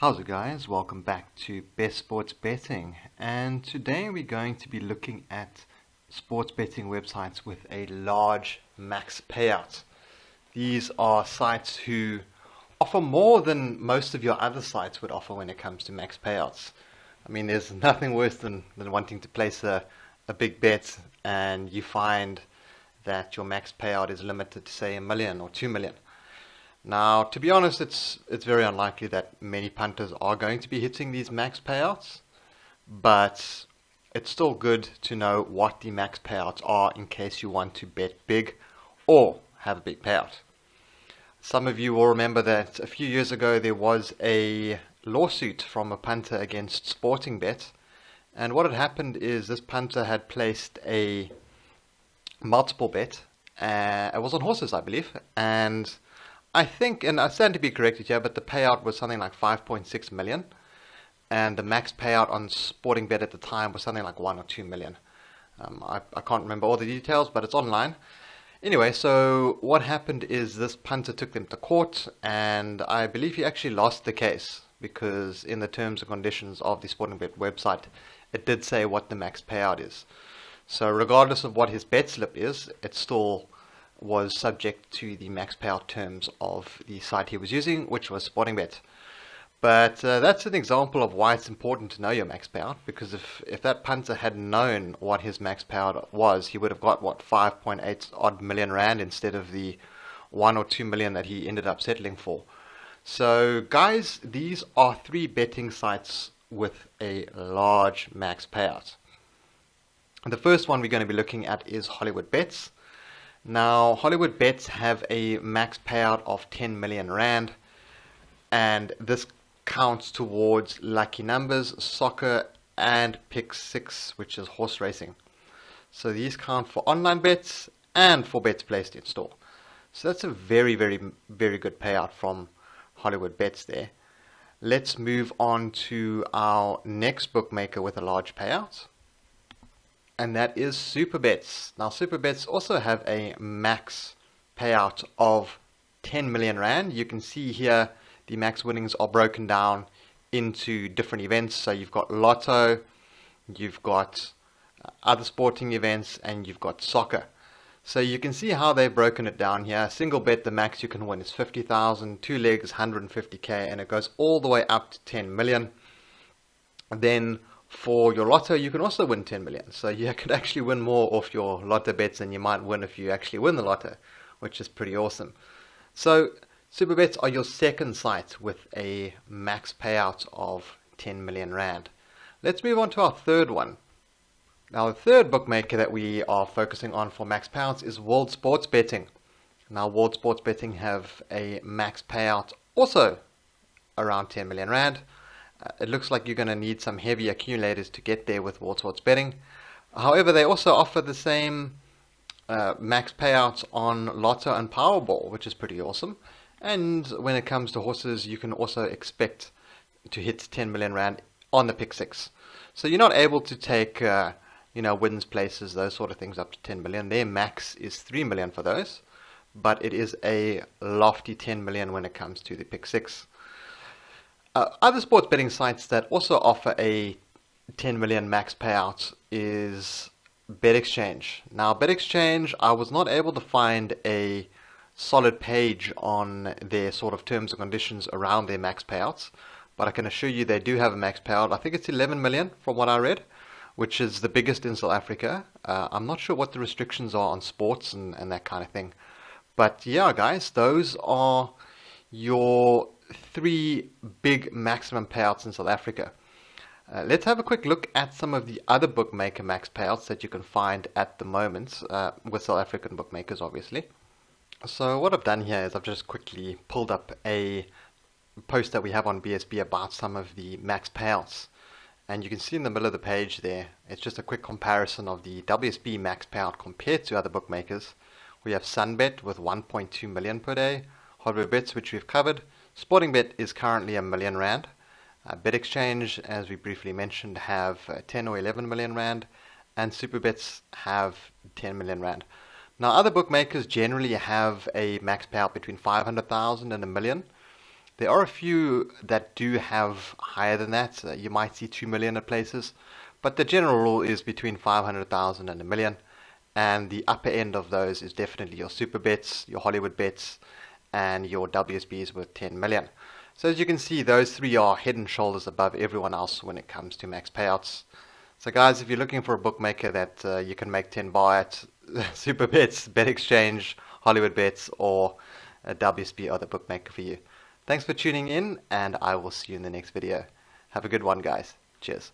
How's it guys? Welcome back to Best Sports Betting, and today we're going to be looking at sports betting websites with a large max payout. These are sites who offer more than most of your other sites would offer when it comes to max payouts. I mean, there's nothing worse than wanting to place a big bet and you find that your max payout is limited to say $1 million or $2 million. Now, to be honest, it's very unlikely that many punters are going to be hitting these max payouts, but it's still good to know what the max payouts are in case you want to bet big or have a big payout. Some of you will remember that a few years ago there was a lawsuit from a punter against Sportingbet, and what had happened is this punter had placed a multiple bet. It was on horses, I believe, and I think, and I stand to be corrected here, but the payout was something like 5.6 million, and the max payout on Sportingbet at the time was something like 1 or 2 million. I can't remember all the details, but it's online. Anyway, so what happened is this punter took them to court, and I believe he actually lost the case because in the terms and conditions of the Sportingbet website, it did say what the max payout is. So regardless of what his bet slip is, it still was subject to the max payout terms of the site he was using, which was Sportingbet. But that's an example of why it's important to know your max payout, because if that punter had known what his max payout was, he would have got 5.8 odd million rand instead of the 1 or 2 million that he ended up settling for. So guys, these are 3 betting sites with a large max payout. The first one we're going to be looking at is Hollywood Bets. Now, Hollywood Bets have a max payout of 10 million rand, and this counts towards lucky numbers, soccer, and pick 6, which is horse racing. So these count for online bets and for bets placed in store. So that's a very, very, very good payout from Hollywood Bets there. Let's move on to our next bookmaker with a large payout, and that is Superbets. Now, Superbets also have a max payout of 10 million rand. You can see here the max winnings are broken down into different events. So you've got lotto, you've got other sporting events, and you've got soccer. So you can see how they've broken it down here. Single bet, the max you can win is 50,000, 2 legs 150k, and it goes all the way up to 10 million. Then for your lotto, you can also win 10 million. So you could actually win more off your lotto bets than you might win if you actually win the lotto, which is pretty awesome. So Superbets are your second site with a max payout of 10 million rand. Let's move on to our third one. Now, the third bookmaker that we are focusing on for max payouts is World Sports Betting. Now, World Sports Betting have a max payout also around 10 million rand. It looks like you're going to need some heavy accumulators to get there with World Sports Betting. However, they also offer the same max payouts on Lotto and Powerball, which is pretty awesome. And when it comes to horses, you can also expect to hit 10 million rand on the pick 6. So you're not able to take wins, places, those sort of things up to 10 million. Their max is 3 million for those, but it is a lofty 10 million when it comes to the pick 6. Other sports betting sites that also offer a 10 million max payout is BetExchange. Now, BetExchange, I was not able to find a solid page on their sort of terms and conditions around their max payouts, but I can assure you they do have a max payout. I think it's 11 million from what I read, which is the biggest in South Africa. I'm not sure what the restrictions are on sports and that kind of thing. But yeah, guys, those are your 3 big maximum payouts in South Africa. Let's have a quick look at some of the other bookmaker max payouts that you can find at the moment with South African bookmakers, obviously. So what I've done here is I've just quickly pulled up a post that we have on BSB about some of the max payouts. And you can see in the middle of the page there, it's just a quick comparison of the WSB max payout compared to other bookmakers. We have Sunbet with 1.2 million per day, Hollywood Bets, which we've covered. Sportingbet is currently $1 million rand. BetExchange, as we briefly mentioned, have 10 or 11 million rand, and Superbets have 10 million rand. Now, other bookmakers generally have a max payout between 500,000 and $1 million. There are a few that do have higher than that. You might see 2 million at places, but the general rule is between 500,000 and a million. And the upper end of those is definitely your super bets, your Hollywood bets, and your WSBs with 10 million. So as you can see, those three are head and shoulders above everyone else when it comes to max payouts. So guys, if you're looking for a bookmaker that you can make 10 bar at, super bets, bet exchange, Hollywood bets, or a WSB are the bookmaker for you. Thanks for tuning in, and I will see you in the next video. Have a good one, guys. Cheers.